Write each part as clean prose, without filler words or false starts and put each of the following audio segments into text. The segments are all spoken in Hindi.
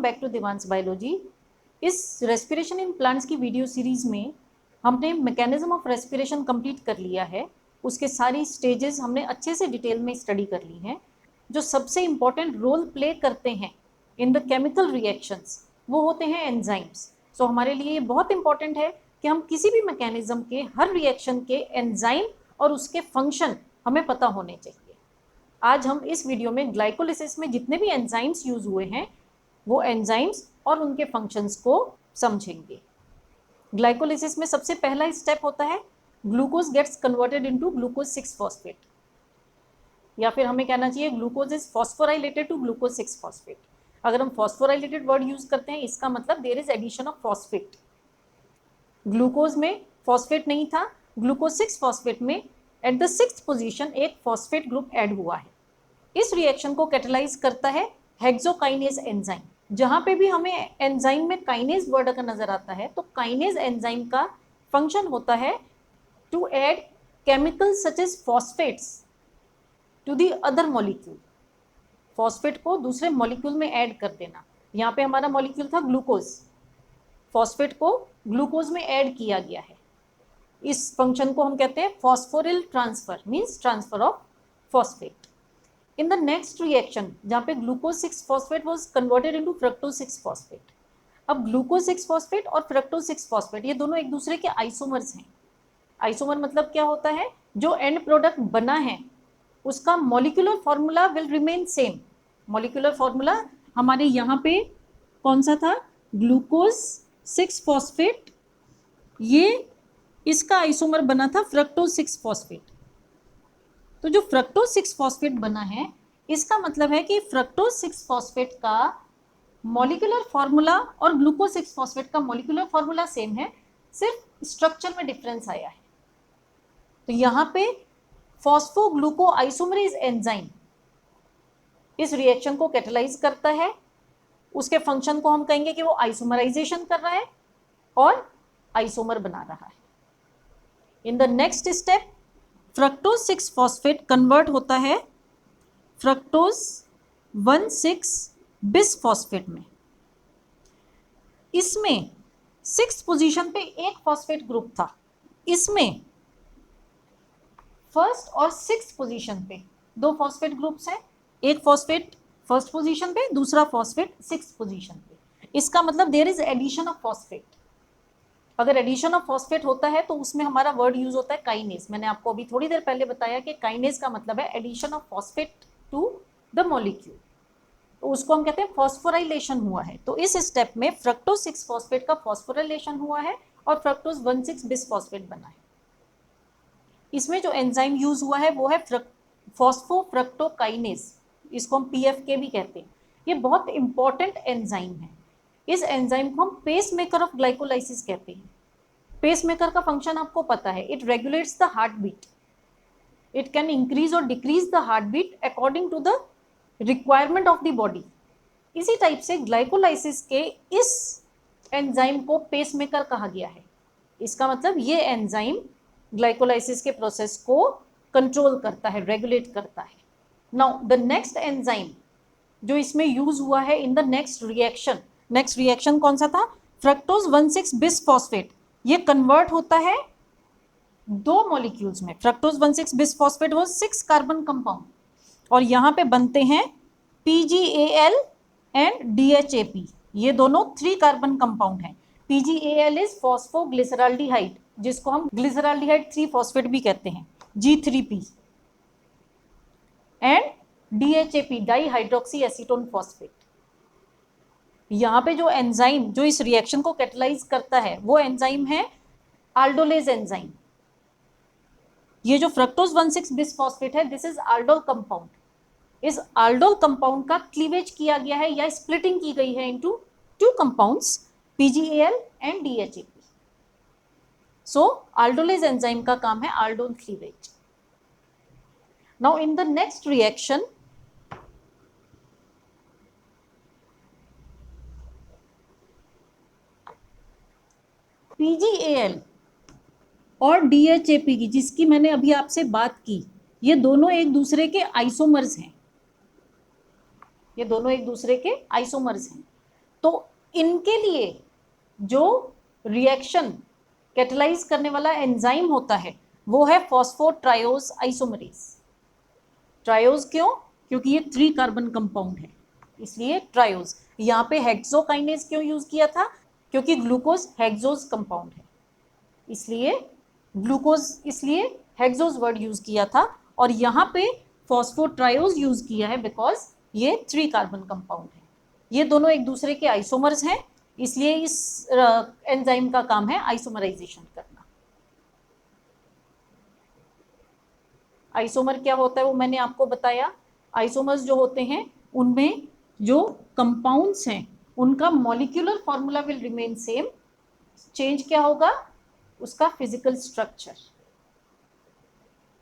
बैक टू दिवांस बायोलॉजी। इस रेस्पिरेशन इन प्लांट्स की वीडियो सीरीज में हमने मैकेनिज्म ऑफ रेस्पिरेशन कंप्लीट कर लिया है। उसके सारी स्टेजेस हमने अच्छे से डिटेल में स्टडी कर ली हैं। जो सबसे इम्पॉर्टेंट रोल प्ले करते हैं इन द केमिकल रिएक्शंस वो होते हैं एंजाइम्स। सो हमारे लिए ये बहुत इंपॉर्टेंट है कि हम किसी भी मैकेनिज्म के हर रिएक्शन के एंजाइम और उसके फंक्शन हमें पता होने चाहिए। आज हम इस वीडियो में ग्लाइकोलिसिस में जितने भी एंजाइम्स यूज हुए हैं वो एंजाइम्स और उनके फंक्शंस को समझेंगे। ग्लाइकोलिसिस में सबसे पहला स्टेप होता है glucose gets converted into glucose 6 phosphate, या फिर हमें कहना चाहिए glucose is phosphorylated to glucose 6 phosphate. अगर हम फॉस्फोराइलेटेड वर्ड यूज करते हैं इसका मतलब there is addition of phosphate. Glucose में फॉस्फेट नहीं था, ग्लूकोज 6 फॉस्फेट में एट द 6th पोजीशन एक फॉस्फेट ग्रुप ऐड हुआ है। इस रिएक्शन को कैटेलाइज करता है हेक्सोकाइनेज एंजाइम। जहां पे भी हमें एंजाइम में काइनेज वर्ड अगर नजर आता है तो काइनेज एंजाइम का फंक्शन होता है to add chemicals such as phosphates to the other molecule. Phosphate को दूसरे मॉलिक्यूल में ऐड कर देना। यहाँ पे हमारा मॉलिक्यूल था ग्लूकोज, फॉस्फेट को ग्लूकोज में ऐड किया गया है। इस फंक्शन को हम कहते हैं phosphoryl transfer, means transfer of phosphate. In the next reaction जहाँ पे glucose 6 phosphate was converted into fructose 6 phosphate. अब ग्लूकोज 6 फॉस्फेट और फ्रक्टोज 6 फॉस्फेट ये दोनों एक दूसरे के आइसोमर्स हैं। आइसोमर मतलब क्या होता है, जो एंड प्रोडक्ट बना है उसका molecular formula will remain same. Molecular formula हमारे यहाँ पे कौन सा था, ग्लूकोज 6 फॉस्फेट, ये इसका आइसोमर बना था फ्रक्टोज 6 फॉस्फेट। तो जो फ्रक्टोज 6 फॉस्फेट बना है इसका मतलब है कि फ्रक्टोज 6 फॉस्फेट का मॉलिक्यूलर फॉर्मूला और ग्लूकोज 6 फॉस्फेट का मॉलिक्यूलर फॉर्मूला सेम है, सिर्फ स्ट्रक्चर में डिफरेंस आया है। तो यहाँ पे फॉस्फोग्लूको आइसोमरेज एंजाइम इस रिएक्शन को कैटेलाइज करता है। उसके फंक्शन को हम कहेंगे कि वो आइसोमराइजेशन कर रहा है और आइसोमर बना रहा है। इन the next step fructose 6 phosphate convert होता है फ्रक्टोज 1,6 बिस फॉस्फेट में। इसमें 6th पोजीशन पे एक फॉस्फेट ग्रुप था, इसमें 1st और 6th पोजीशन पे दो फॉस्फेट ग्रुप्स हैं। एक फॉस्फेट 1st पोजीशन पे, दूसरा फॉस्फेट 6th पोजीशन पे। इसका मतलब there is addition of phosphate. अगर एडिशन ऑफ फॉस्फेट होता है तो उसमें हमारा वर्ड यूज होता है काइनेज। मैंने आपको अभी थोड़ी देर पहले बताया कि काइनेज का मतलब है addition of phosphate to the molecule, तो उसको हम कहते हैं फॉस्फोराइलेशन हुआ है। तो इस स्टेप में फ्रक्टोज 6 फॉस्फेट का फॉस्फोराइलेशन हुआ है और फ्रक्टोज 1,6 बिस फॉस्फेट बना है। इसमें जो एंजाइम यूज हुआ है वो है फॉस्फोफ्रक्टोकाइनेज, इसको हम PFK भी कहते हैं। ये बहुत इंपॉर्टेंट एंजाइम है। इस एंजाइम को हम पेस मेकर ऑफ ग्लाइकोलाइसिस कहते हैं। पेस मेकर का फंक्शन आपको पता है, it regulates the heart beat, it can increase और decrease the heart beat according to the requirement of the body. इसी टाइप से ग्लाइकोलाइसिस के इस एंजाइम को पेस मेकर कहा गया है। इसका मतलब ये एंजाइम ग्लाइकोलाइसिस के प्रोसेस को कंट्रोल करता है, रेगुलेट करता है। नाउ द नेक्स्ट एंजाइम जो इसमें यूज हुआ है इन द नेक्स्ट रिएक्शन कौन सा था, फ्रक्टोज 1,6 बिस फॉस्फेट। ये कन्वर्ट होता है दो मॉलिक्यूल्स में। फ्रक्टोज 1,6 बिस फॉस्फेट वो 6 कार्बन कंपाउंड और यहाँ पे बनते हैं PgAl एंड DHAP। ये दोनों 3 कार्बन कंपाउंड हैं। PgAl इज फॉस्फोग्लिसराल्डिहाइड, जिसको हम ग्लिसराल्डिहाइड 3 फॉस्फेट भी कहते हैं, G3P, and DHAP dihydroxy acetone phosphate. यहाँ पे जो एंजाइम जो इस रिएक्शन को कैटेलाइज करता है वो एंजाइम है आल्डोलेज एंजाइम। ये जो फ्रक्टोज 1,6 बिस फॉस्फेट है दिस इज आल्डोल कंपाउंड। इस आल्डोल कंपाउंड का क्लीवेज किया गया है या स्प्लिटिंग की गई है into 2 compounds PgAl and DHAP। So aldolase enzyme का काम है aldol cleavage. Now in the next reaction PgAl और DHAP की, जिसकी मैंने अभी आपसे बात की, ये दोनों एक दूसरे के आइसोमर्स हैं। ये दोनों एक दूसरे के आइसोमर्स हैं। तो इनके लिए जो रिएक्शन कैटेलाइज करने वाला एंजाइम होता है वो है फॉस्फोट्रायोज आइसोमरेज। ट्रायोज क्यों? क्योंकि ये 3 कार्बन कंपाउंड है, इसलिए ट्रायोज। यहाँ पे हेक्सोकाइनेज क्यों यूज किया था? क्योंकि ग्लूकोज हेक्सोज कंपाउंड है, इसलिए ग्लूकोज, इसलिए हेक्सोज वर्ड यूज किया था। और यहाँ पे फॉस्फोट्रायोज यूज किया है बिकॉज ये 3 कार्बन कंपाउंड है। ये दोनों एक दूसरे के आइसोमर्स हैं, इसलिए इस एंजाइम का काम है आइसोमराइजेशन करना। आइसोमर क्या होता है वो मैंने आपको बताया। आइसोमर्स जो होते हैं उनमें जो कंपाउंड्स हैं उनका molecular formula will remain same, change क्या होगा? उसका physical structure,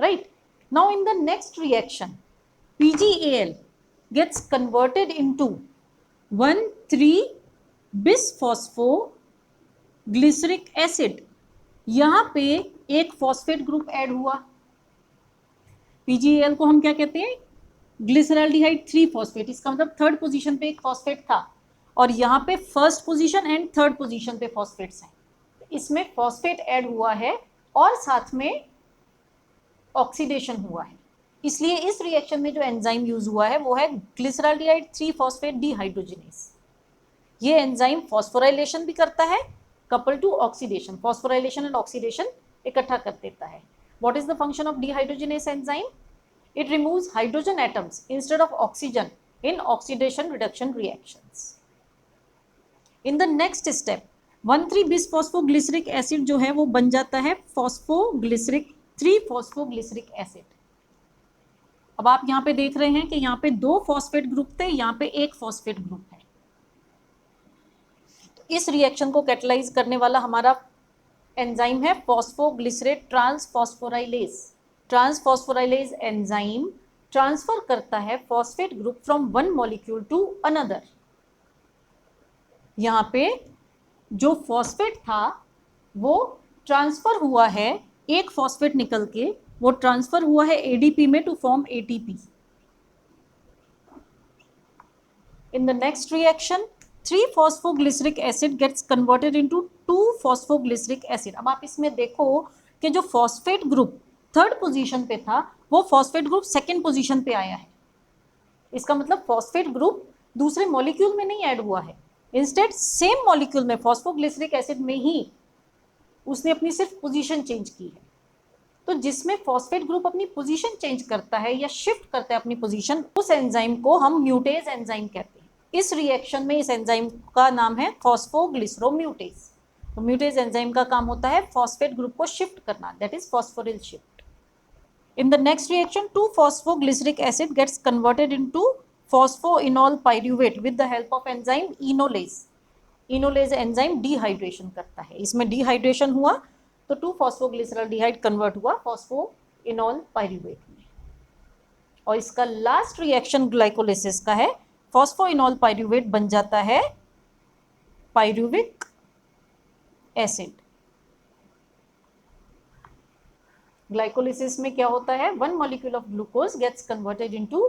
right. Now in the next reaction PgAl gets converted into 1,3-bis-phosphoglyceric acid। यहां पे एक फॉस्फेट ग्रुप ऐड हुआ। PgAl को हम क्या कहते हैं? Glyceraldehyde 3 phosphate. इसका मतलब थर्ड पोजीशन पे एक फॉस्फेट था और यहाँ पे first position and third position पे फॉस्फेट्स हैं। इसमें फॉस्फेट ऐड हुआ है और साथ में ऑक्सीडेशन हुआ है, इसलिए इस रिएक्शन में जो एंजाइम यूज हुआ है वो है ग्लिसरॉल्डिहाइड 3 फॉस्फेट डिहाइड्रोजिनेज। ये एंजाइम फॉस्फोराइलेशन भी करता है couple to oxidation. Phosphorylation and oxidation इकट्ठा कर देता है। What is the function of dehydrogenase enzyme? It removes hydrogen atoms instead of oxygen in oxidation reduction reactions. In the next step 1,3-bis-phosphoglyceric acid जो है वो बन जाता है phosphoglyceric 3-phosphoglyceric acid। अब आप यहाँ पे देख रहे हैं कि यहाँ पे 2 फॉस्फेट ग्रुप थे, यहाँ पे 1 फॉस्फेट ग्रुप है। तो इस रिएक्शन को कैटेलाइज करने वाला हमारा एंजाइम है phosphoglycerate transphosphorylase. Transphosphorylase enzyme transfer करता है phosphate group from one molecule to another. यहाँ पे जो फॉस्फेट था वो ट्रांसफर हुआ है, एक फॉस्फेट निकल के वो ट्रांसफर हुआ है ADP में to form ATP। In the next reaction 3-phosphoglyceric acid gets converted into 2-phosphoglyceric acid। अब आप इसमें देखो कि जो फॉस्फेट ग्रुप थर्ड पोजीशन पे था वो फॉस्फेट ग्रुप सेकंड पोजीशन पे आया है। इसका मतलब फॉस्फेट ग्रुप दूसरे मॉलिक्यूल में नहीं ऐड हुआ है, इंस्टेड सेम मॉलिक्यूल में फॉस्फोग्लिसरिक एसिड में ही उसने अपनी सिर्फ पोजीशन चेंज की है। तो जिसमें फॉस्फेट ग्रुप अपनी पोजीशन चेंज करता है या शिफ्ट करता है अपनी पोजीशन, उस एंजाइम को हम म्यूटेज एंजाइम कहते हैं। इस रिएक्शन में इस एंजाइम का नाम है फॉस्फोग्लिसरोम्यूटेज। तो म्यूटेज एंजाइम का काम होता है फॉस्फेट ग्रुप को शिफ्ट करना, that is phosphoryl shift. In the next reaction 2-phosphoglyceric acid gets converted into phosphoenol pyruvate with the help of enzyme enolase। enolase enzyme dehydration करता है, इसमें डिहाइड्रेशन हुआ तो 2-phosphoglyceraldehyde कन्वर्ट हुआ फॉस्फोइनॉल पायरूवेट में। और इसका लास्ट रिएक्शन ग्लाइकोलिसिस का है, फॉस्फोइनॉल पायरूवेट बन जाता है पायरूविक एसिड। ग्लाइकोलिसिस में क्या होता है? 1 molecule of glucose gets converted into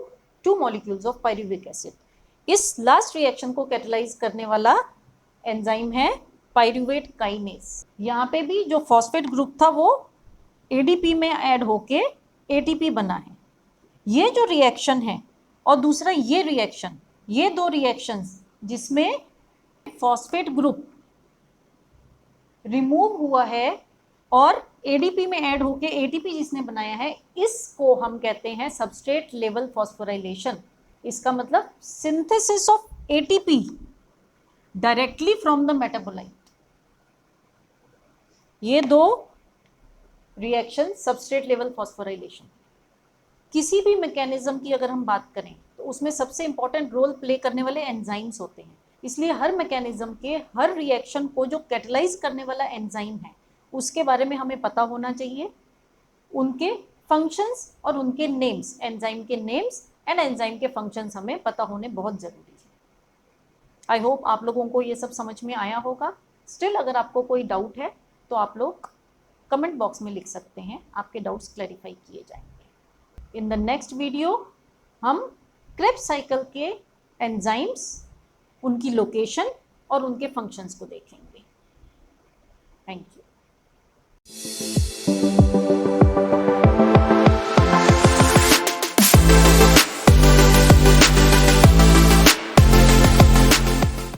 2 molecules of pyruvic acid। इस लास्ट रिएक्शन को कैटेलाइज करने वाला एंजाइम है पायरूवेट काइनेज। यहाँ पे भी जो फॉस्फेट ग्रुप था वो ADP में ऐड होके ATP बना है। ये जो रिएक्शन है और दूसरा ये रिएक्शन, ये दो रिएक्शंस जिसमें फॉस्फेट ग्रुप रिमूव हुआ है और ADP में ऐड होके ATP जिसने बनाया है, इसको हम कहते हैं सबस्ट्रेट लेवल फॉस्फोराइलेशन। इसका मतलब synthesis of ATP directly from the metabolite. ये दो रिएक्शन सबस्ट्रेट लेवल फॉस्फोराइलेशन। किसी भी मैकेनिज्म की अगर हम बात करें तो उसमें सबसे इंपॉर्टेंट रोल प्ले करने वाले एंजाइम्स होते हैं, इसलिए हर मैकेनिज्म के हर रिएक्शन को जो कैटेलाइज करने वाला एंजाइम है उसके बारे में हमें पता होना चाहिए, उनके फंक्शंस और उनके नेम्स, एंजाइम के नेम्स एंड एंजाइम के फंक्शंस हमें पता होने बहुत ज़रूरी है। आई होप आप लोगों को ये सब समझ में आया होगा। स्टिल अगर आपको कोई डाउट है तो आप लोग कमेंट बॉक्स में लिख सकते हैं, आपके डाउट्स क्लैरिफाई किए जाएंगे। इन द नेक्स्ट वीडियो हम क्रेब्स साइकिल के एंजाइम्स, उनकी लोकेशन और उनके फंक्शंस को देखेंगे। Thank you.